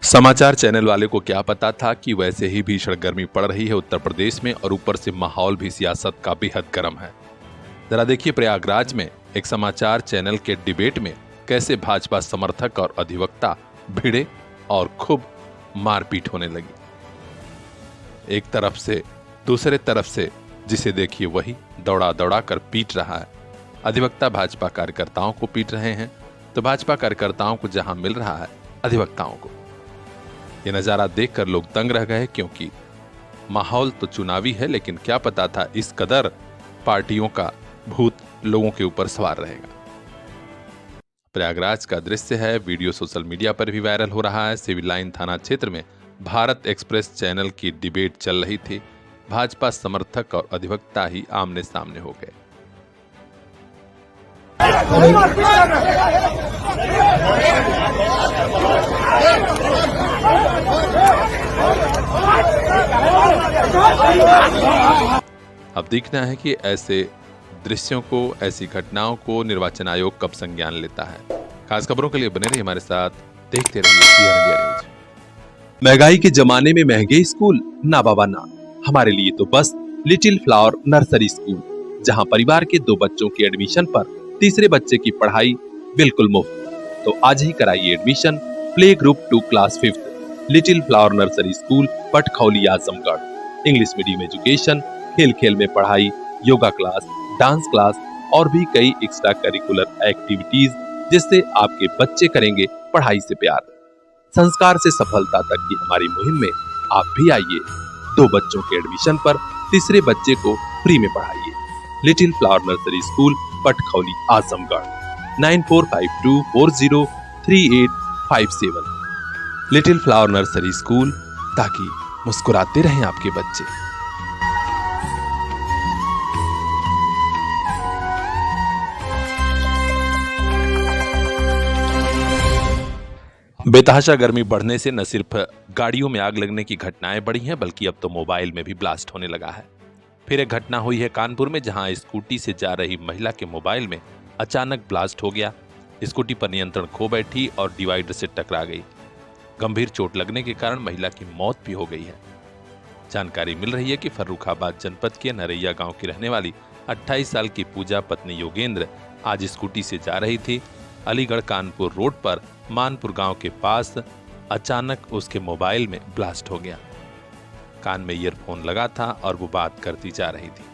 समाचार चैनल वाले को क्या पता था कि वैसे ही भीषण गर्मी पड़ रही है उत्तर प्रदेश में और ऊपर से माहौल भी सियासत का बेहद गर्म है। जरा देखिए प्रयागराज में एक समाचार चैनल के डिबेट में कैसे भाजपा समर्थक और अधिवक्ता भिड़े और खूब मारपीट होने लगी। एक तरफ से दूसरे तरफ से जिसे देखिए वही दौड़ा दौड़ा कर पीट रहा है। अधिवक्ता भाजपा कार्यकर्ताओं को पीट रहे हैं तो भाजपा कार्यकर्ताओं को जहां मिल रहा है अधिवक्ताओं को। यह नजारा देखकर लोग दंग रह गए क्योंकि माहौल तो चुनावी है, लेकिन क्या पता था इस कदर पार्टियों का भूत लोगों के ऊपर सवार रहेगा। प्रयागराज का दृश्य है, वीडियो सोशल मीडिया पर भी वायरल हो रहा है। सिविल लाइन थाना क्षेत्र में भारत एक्सप्रेस चैनल की डिबेट चल रही थी। भाजपा समर्थक और अधिवक्ता ही आमने सामने हो गए। अब देखना है कि ऐसे दृश्यों को, ऐसी घटनाओं को निर्वाचन आयोग कब संज्ञान लेता है। खास खबरों के लिए बने रहिए हमारे साथ, देखते रहिए पीआर इंडिया न्यूज। महंगाई के जमाने में महंगे स्कूल ना बाबा ना, हमारे लिए तो बस लिटिल फ्लावर नर्सरी स्कूल, जहां परिवार के 2 बच्चों के एडमिशन पर तीसरे बच्चे की पढ़ाई बिल्कुल मुफ्त। तो आज ही कराइए admission play group 2 class 5 little flower nursery school Patkhauli Azamgarh. English medium education, खेल खेल में पढ़ाई, योगा क्लास, डांस क्लास और भी कई एक्स्ट्रा करिकुलर एक्टिविटीज, जिससे आपके बच्चे करेंगे पढ़ाई से प्यार। संस्कार से सफलता तक की हमारी मुहिम में आप भी आइए। 2 बच्चों के एडमिशन पर तीसरे बच्चे को फ्री में पढ़ाइए। Little flower nursery school Patkhauli Azamgarh 9452403857। Little flower nursery school, ताकि मुस्कुराते रहें आपके बच्चे। बेतहाशा गर्मी बढ़ने से न सिर्फ गाड़ियों में आग लगने की घटनाएं बढ़ी हैं, बल्कि अब तो मोबाइल में भी ब्लास्ट होने लगा है। फिर एक घटना हुई है कानपुर में, जहां स्कूटी से जा रही महिला के मोबाइल में अचानक ब्लास्ट हो गया। स्कूटी पर नियंत्रण खो बैठी और डिवाइडर से टकरा गई। गंभीर चोट लगने के कारण महिला की मौत भी हो गई है। जानकारी मिल रही है कि फर्रुखाबाद जनपद के नरैया गांव की रहने वाली 28 साल की पूजा पत्नी योगेंद्र आज स्कूटी से जा रही थी। अलीगढ़ कानपुर रोड पर मानपुर गांव के पास अचानक उसके मोबाइल में ब्लास्ट हो गया। कान में ईयरफोन लगा था और वो बात करती जा रही थी।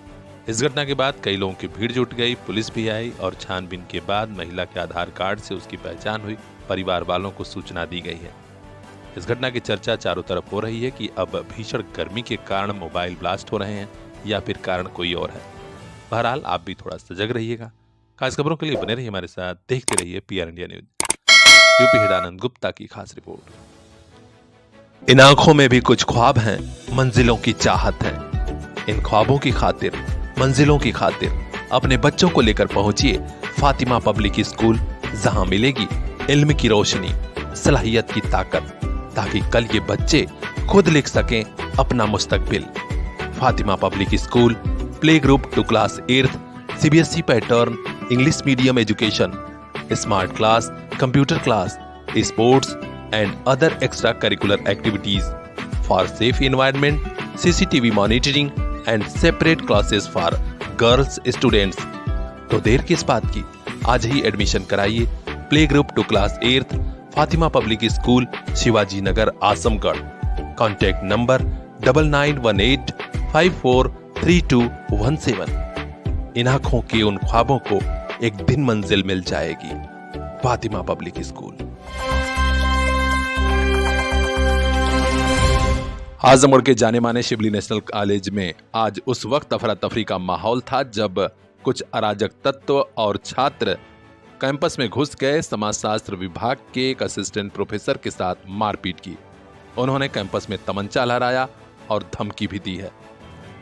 इस घटना के बाद कई लोगों की भीड़ जुट गई, पुलिस भी आई और छानबीन के बाद महिला के आधार कार्ड से उसकी पहचान हुई। परिवार वालों को सूचना दी गई है। इस घटना की चर्चा चारों तरफ हो रही है कि अब भीषण गर्मी के कारण मोबाइल ब्लास्ट हो रहे हैं या फिर कारण कोई और है। बहरहाल आप भी थोड़ा सजग रहिएगा। खास खबरों के लिए बने रहिए हमारे साथ, देखते रहिए PR India news. UP Hidanand Gupta की खास रिपोर्ट। इन आंखों में भी कुछ ख्वाब हैं, मंजिलों की चाहत है। इन ख्वाबों की खातिर, मंजिलों की खातिर अपने बच्चों को लेकर पहुंचिए फातिमा पब्लिक स्कूल, जहां मिलेगी इल्म की रोशनी, सलाहियत की ताकत, ताकि कल ये बच्चे खुद लिख सकें अपना मुस्तकबिल। Fatima public school play group 2 class 8 CBSE pattern, English medium education, smart class, computer class, sports and other extra curricular activities for safe environment, CCTV monitoring and separate classes for girls students. तो देर किस बात की, आज ही admission कराइए play group 2 class 8 Fatima public school, Shivaji Nagar, Azamgarh. Contact number 9918543217। इन आंखों के उन ख्वाबों को एक दिन मंजिल मिल जाएगी। Fatima public school. आजमगढ़ के जाने माने शिबली नेशनल कॉलेज में आज उस वक्त अफरा तफरी का माहौल था जब कुछ अराजक तत्व और छात्र कैंपस में घुस गए। समाजशास्त्र विभाग के एक असिस्टेंट प्रोफेसर के साथ मारपीट की। उन्होंने कैंपस में तमंचा लहराया और धमकी भी दी है।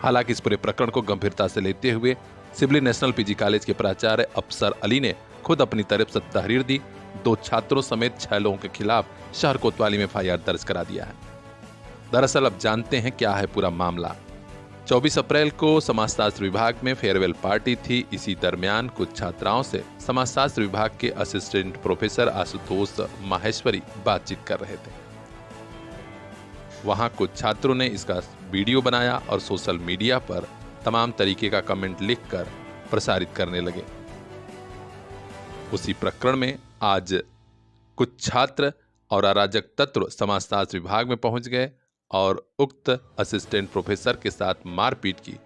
हालांकि इस पूरे प्रकरण को गंभीरता से लेते हुए शिबली नेशनल पीजी कॉलेज के प्राचार्य अफसर अली ने खुद अपनी तरफ से तहरीर दी। 2 छात्रों समेत 6 लोगों के खिलाफ शहर कोतवाली में एफआईआर दर्ज करा दिया है। दरअसल अब जानते हैं क्या है पूरा मामला। 24 अप्रैल को समाजशास्त्र विभाग में फेयरवेल पार्टी थी। इसी दरमियान कुछ छात्राओं से समाजशास्त्र विभाग के असिस्टेंट प्रोफेसर आशुतोष माहेश्वरी बातचीत कर रहे थे। वहां कुछ छात्रों ने इसका वीडियो बनाया और सोशल मीडिया पर तमाम तरीके का कमेंट लिखकर प्रसारित करने लगे। उसी प्रकरण में आज कुछ छात्र और अराजक तत्व समाजशास्त्र विभाग में पहुंच गए और उक्त असिस्टेंट प्रोफेसर के साथ मारपीट की।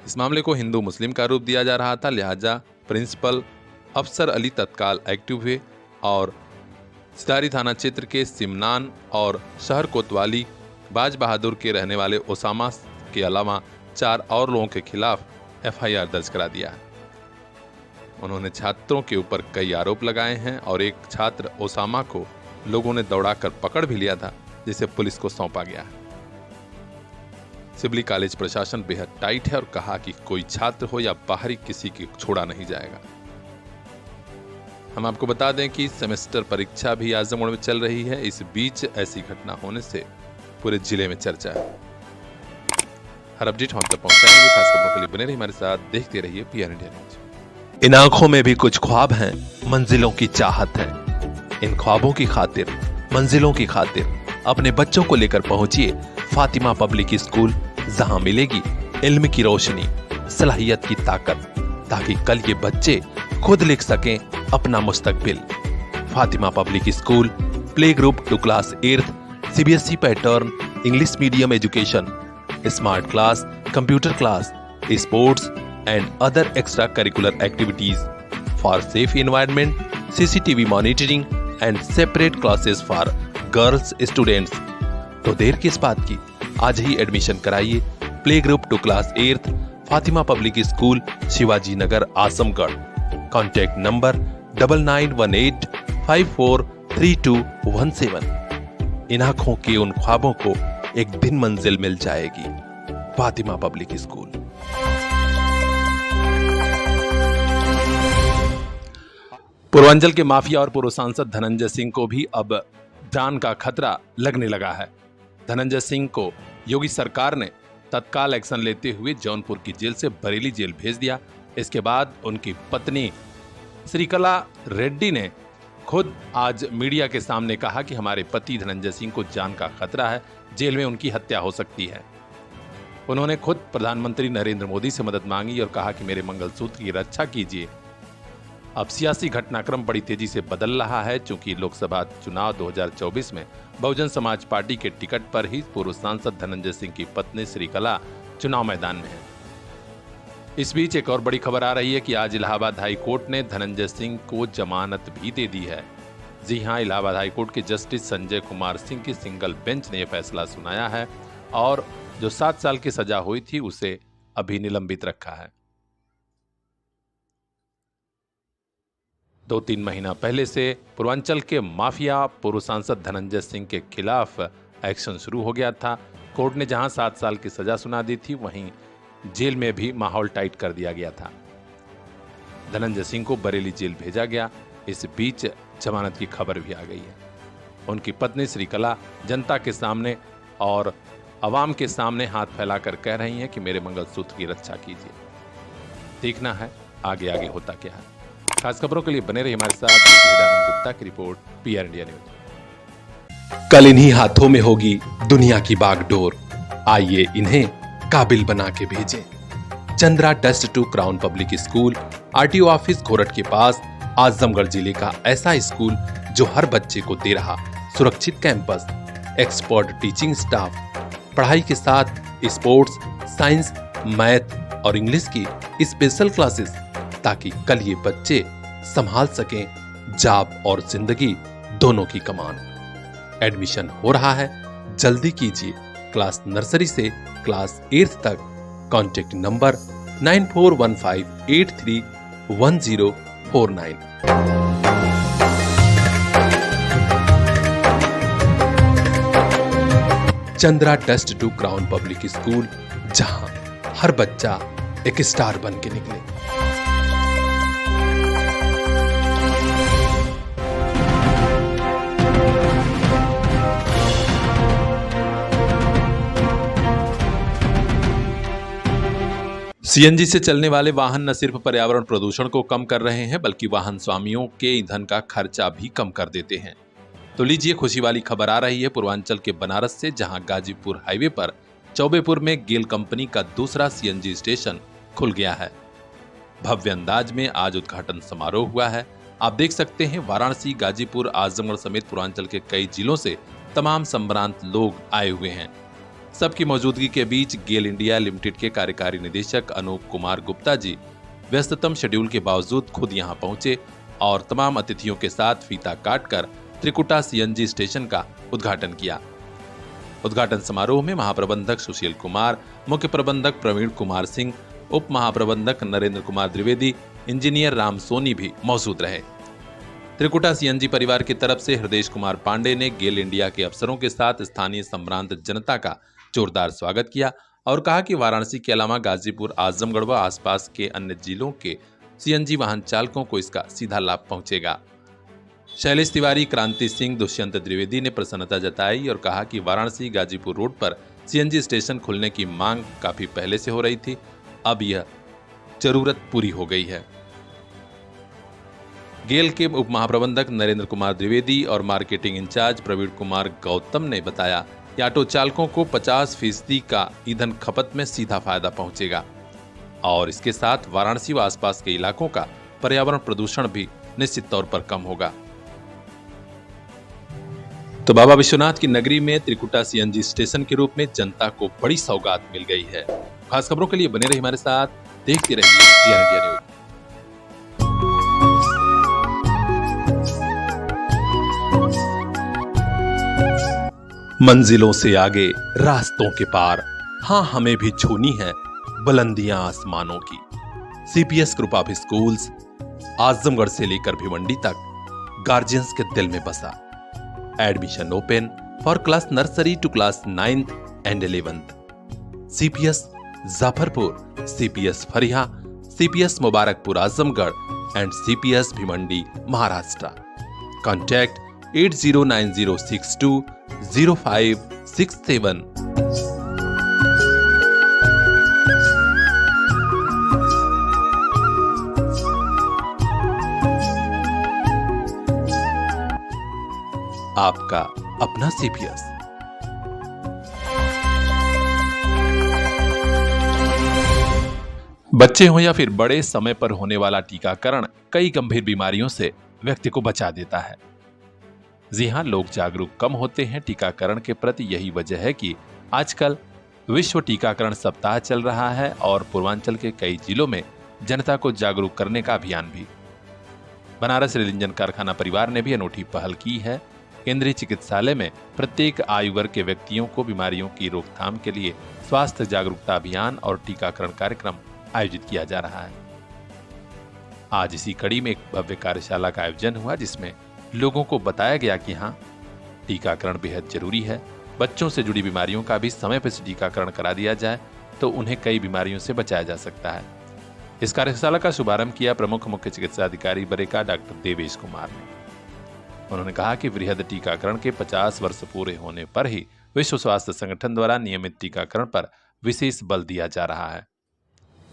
इस मामले को हिंदू मुस्लिम का रूप दिया जा रहा था, लिहाजा प्रिंसिपल अफसर अली तत्काल एक्टिव हुए और सितारी थाना क्षेत्र के सिमनान और शहर कोतवाली बाज बहादुर के रहने वाले ओसामा के अलावा 4 और लोगों के खिलाफ FIR दर्ज करा दिया है। उन्होंने छात्रों के ऊपर कई आरोप लगाए हैं और एक छात्र ओसामा को लोगों ने दौड़ाकर पकड़ भी लिया था, जिसे पुलिस को सौंपा गया है। सिबली कॉलेज प्रशासन बेहद टाइट है और कहा कि कोई छात्र हो या बाहरी किसी की छोड़ा नहीं जाएगा। हम आपको बता दें कि सेमेस्टर परीक्षा भी आजमगढ़ में चल रही है। इस बीच ऐसी घटना होने से पूरे जिले में चर्चा है। हर अपडेट हम तक पहुंचाएंगे। खास खबरों के लिए बने रहिए हमारे साथ, देखते रहिए PR इंडिया न्यूज। इन आंखों में भी कुछ ख्वाब हैं, मंजिलों की चाहत है। इन ख्वाबों की खातिर, मंजिलों की खातिर अपने बच्चों को लेकर पहुंचिए फातिमा पब्लिक स्कूल, जहां मिलेगी इल्म की रोशनी, सलाहियत की ताकत, ताकि कल ये बच्चे खुद लिख सकें अपना मुस्तकबिल। Fatima public school, play group two class 8th, CBSE pattern, English medium education, smart class, computer class, sports and other extra curricular activities for safe environment, CCTV monitoring and separate classes for girls students. तो देर किस बात की, आज ही admission कराइए play group two class 8th, Fatima public school, Shivaji Nagar, Azamgarh. Contact number 9918543217। इन आंखों के उन ख्वाबों को एक दिन मंजिल मिल जाएगी। Fatima public school. पूर्वांचल के माफिया और पूर्व सांसद धनंजय सिंह को भी अब जान का खतरा लगने लगा है। धनंजय सिंह को योगी सरकार ने तत्काल एक्शन लेते हुए जौनपुर की जेल से बरेली जेल भेज दिया। इसके बाद उनकी पत्नी श्रीकला रेड्डी ने खुद आज मीडिया के सामने कहा कि हमारे पति धनंजय सिंह को जान का खतरा है, जेल में उनकी हत्या हो सकती है। उन्होंने खुद प्रधानमंत्री नरेंद्र मोदी से मदद मांगी और कहा कि मेरे मंगलसूत्र की रक्षा कीजिए। अब सियासी घटनाक्रम बड़ी तेजी से बदल रहा है, चूंकि लोकसभा चुनाव 2024 में बहुजन समाज पार्टी के टिकट पर ही पूर्व सांसद धनंजय सिंह की पत्नी श्रीकला चुनाव मैदान में है। इस बीच एक और बड़ी खबर आ रही है कि आज इलाहाबाद हाई कोर्ट ने धनंजय सिंह को जमानत भी दे दी है। जी हां, इलाहाबाद हाई कोर्ट के जस्टिस संजय कुमार सिंह की सिंगल बेंच ने यह फैसला सुनाया है और जो 7 साल की सजा हुई थी उसे अभी निलंबित रखा है। 2-3 महीना पहले से पूर्वांचल के माफिया पूर्व सांसद धनंजय सिंह के खिलाफ एक्शन शुरू हो गया था। कोर्ट ने जहां 7 साल की सजा सुना दी थी, वहीं जेल में भी माहौल टाइट कर दिया गया था। धनंजय सिंह को बरेली जेल भेजा गया। इस बीच जमानत की खबर भी आ गई है। उनकी पत्नी श्रीकला जनता के सामने और आवाम के सामने हाथ फैलाकर कह रही हैं कि मेरे मंगलसूत्र की रक्षा कीजिए। देखना है आगे आगे होता क्या है। खास खबरों के लिए बने रहिए हमारे साथ। गुप्ता की रिपोर्ट, PR इंडिया न्यूज। कल इन्हीं हाथों में होगी दुनिया की बागडोर। आइए इन्हें काबिल बना के भेजें। Chandra dust to crown public school, RTO office Ghorat के पास, आजमगढ़ जिले का ऐसा स्कूल जो हर बच्चे को दे रहा सुरक्षित कैंपस, एक्सपर्ट टीचिंग स्टाफ, पढ़ाई के साथ स्पोर्ट्स, साइंस, मैथ और इंग्लिश की स्पेशल क्लासेस, ताकि कल ये बच्चे संभाल सकें जॉब और जिंदगी दोनों की कमान। एडमिशन हो रहा है, जल्दी कीजिए। क्लास नर्सरी से क्लास 8th तक। Contact number 9415831049। Chandra dust to crown public school, जहां हर बच्चा एक स्टार बन के निकले। सीएनजी से चलने वाले वाहन न सिर्फ पर्यावरण प्रदूषण को कम कर रहे हैं बल्कि वाहन स्वामियों के ईंधन का खर्चा भी कम कर देते हैं। तो लीजिए खुशी वाली खबर आ रही है पूर्वांचल के बनारस से, जहां गाजीपुर हाईवे पर चौबेपुर में गेल कंपनी का दूसरा सीएनजी स्टेशन खुल गया है। भव्य अंदाज में आज उद्घाटन समारोह हुआ है। आप देख सकते हैं वाराणसी, गाजीपुर, आजमगढ़ समेत पूर्वांचल के कई जिलों से तमाम संभ्रांत लोग आए हुए हैं। सबकी मौजूदगी के बीच गेल इंडिया लिमिटेड के कार्यकारी निदेशक अनूप कुमार गुप्ता जी व्यस्ततम शेड्यूल के बावजूद खुद यहां पहुंचे और तमाम अतिथियों के साथ फीता काटकर त्रिकुटा सीएनजी स्टेशन का उद्घाटन किया। उद्घाटन समारोह में महाप्रबंधक सुशील कुमार, मुख्य प्रबंधक प्रवीण कुमार सिंह, उप महाप्रबंधक नरेंद्र कुमार द्विवेदी, इंजीनियर राम सोनी भी मौजूद रहे। त्रिकुटा सीएनजी परिवार की तरफ से हृदय कुमार पांडे ने गेल इंडिया के अफसरों के साथ स्थानीय संभ्रांत जनता का जोरदार स्वागत किया और कहा कि वाराणसी के अलावा गाजीपुर, आजमगढ़ व आसपास के अन्य जिलों के सीएनजी वाहन चालकों को इसका सीधा लाभ पहुंचेगा। शैलेश तिवारी, क्रांति सिंह, दुष्यंत द्विवेदी ने प्रसन्नता जताई और कहा कि वाराणसी गाजीपुर रोड पर सीएनजी स्टेशन खुलने की मांग काफी पहले से हो रही थी, अब यह जरूरत पूरी हो गई है। गेल के उप महाप्रबंधक नरेंद्र कुमार द्विवेदी और मार्केटिंग इंचार्ज प्रवीण कुमार गौतम ने बताया कि ऑटो चालकों को 50% का ईंधन खपत में सीधा फायदा पहुंचेगा और इसके साथ वाराणसी व आसपास के इलाकों का पर्यावरण प्रदूषण भी निश्चित तौर पर कम होगा। तो बाबा विश्वनाथ की नगरी में त्रिकुटा सीएनजी स्टेशन के रूप में जनता को बड़ी सौगात मिल गई है। खास खबरों के लिए बने रहिए हमारे साथ, देखते रहिए पीआर इंडिया न्यूज। मंजिलों से आगे, रास्तों के पार, हाँ हमें भी छूनी है बुलंदियां आसमानों की। CPS group of schools Azamgarh से लेकर भिवंडी तक गार्जियंस के दिल में बसा। Admission open for class nursery to class 9th and 11th। CPS Jafarpur, CPS Pharia, CPS Mubarakpur Azamgarh and CPS Bhiwandi Maharashtra. Contact 8090620567। आपका अपना सीपीएस। बच्चे हो या फिर बड़े, समय पर होने वाला टीकाकरण कई गंभीर बीमारियों से व्यक्ति को बचा देता है। जी हां, लोग जागरूक कम होते हैं टीकाकरण के प्रति। यही वजह है कि आजकल विश्व टीकाकरण सप्ताह चल रहा है और पूर्वांचल के कई जिलों में जनता को जागरूक करने का अभियान भी। बनारस रेल इंजन कारखाना परिवार ने भी अनूठी पहल की है। केंद्रीय चिकित्सालय में प्रत्येक आयु वर्ग के व्यक्तियों को बीमारियों की रोकथाम के लिए स्वास्थ्य जागरूकता अभियान और टीकाकरण कार्यक्रम आयोजित किया जा रहा है। आज इसी कड़ी में एक भव्य कार्यशाला का आयोजन हुआ, जिसमें लोगों को बताया गया कि हाँ, टीकाकरण बेहद जरूरी है। बच्चों से जुड़ी बीमारियों का भी समय पर टीकाकरण करा दिया जाए तो उन्हें कई बीमारियों से बचाया जा सकता है। इस कार्यशाला का शुभारंभ किया प्रमुख मुख्य चिकित्सा अधिकारी बरेका डॉक्टर देवेश कुमार ने। उन्होंने कहा कि वृहद टीकाकरण के 50 वर्ष पूरे होने पर ही विश्व स्वास्थ्य संगठन द्वारा नियमित टीकाकरण पर विशेष बल दिया जा रहा है।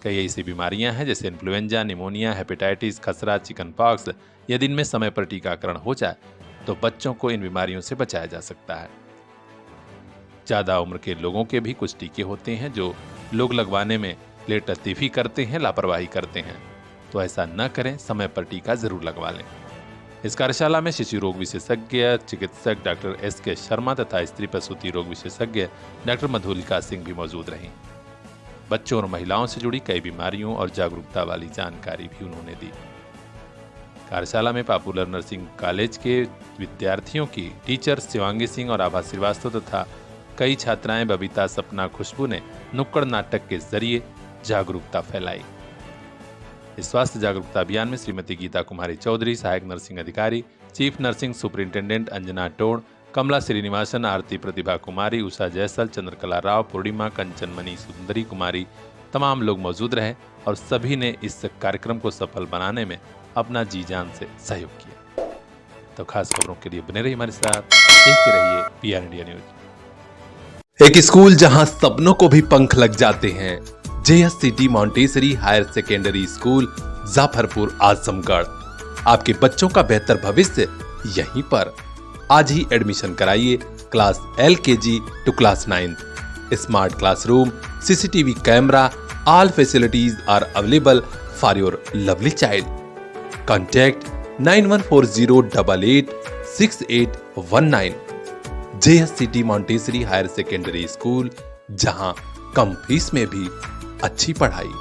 कई ऐसी बीमारियां हैं जैसे इन्फ्लुएंजा, निमोनिया, हेपेटाइटिस, खसरा, चिकन पॉक्स। यदि इनमें समय पर टीकाकरण हो जाए तो बच्चों को इन बीमारियों से बचाया जा सकता है। ज्यादा उम्र के लोगों के भी कुछ टीके होते हैं जो लोग लगवाने में लेट लतीफी करते हैं, लापरवाही करते हैं, तो ऐसा न करें, समय पर टीका जरूर लगवा लें। इस कार्यशाला में शिशु रोग विशेषज्ञ चिकित्सक डॉक्टर एस.के. शर्मा तथा स्त्री प्रसूति रोग विशेषज्ञ डॉक्टर मधुलिका सिंह भी मौजूद रहीं। बच्चों और महिलाओं से जुड़ी कई बीमारियों और जागरूकता वाली जानकारी भी उन्होंने दी। कार्यशाला में पॉपुलर नर्सिंग कॉलेज के विद्यार्थियों की टीचर शिवांगी सिंह और आभा श्रीवास्तव तथा कई छात्राएं बबीता, सपना, खुशबू ने नुक्कड़ नाटक के जरिए जागरूकता फैलाई। इस स्वास्थ्य जागरूकता अभियान में श्रीमती गीता कुमारी चौधरी, सहायक नर्सिंग अधिकारी, chief nursing superintendent Anjana Tod, Kamala Srinivasan, Aarti Pratibha Kumari, Usha Jaisal, Chandrakala Rao, Purnima, Kanchanmani, Sundari Kumari, तमाम लोग मौजूद रहे और सभी ने इस कार्यक्रम को सफल बनाने में अपना जी जान से सहयोग किया। तो खास खबरों के लिए बने रहिए हमारे साथ, देखते रहिए पीआर इंडिया न्यूज। एक स्कूल जहां सपनों को भी पंख लग जाते हैं, JSCT Montessori higher secondary school, Jafarpur, Azamgarh. आपके बच्चों का बेहतर भविष्य यहीं पर। आज ही एडमिशन कराइए class LKG to class 9। Smart classroom, CCTV camera, all facilities are available for your lovely child. Contact 9140886819। JSCT Montessori higher secondary school, जहां कम फीस में भी अच्छी पढ़ाई।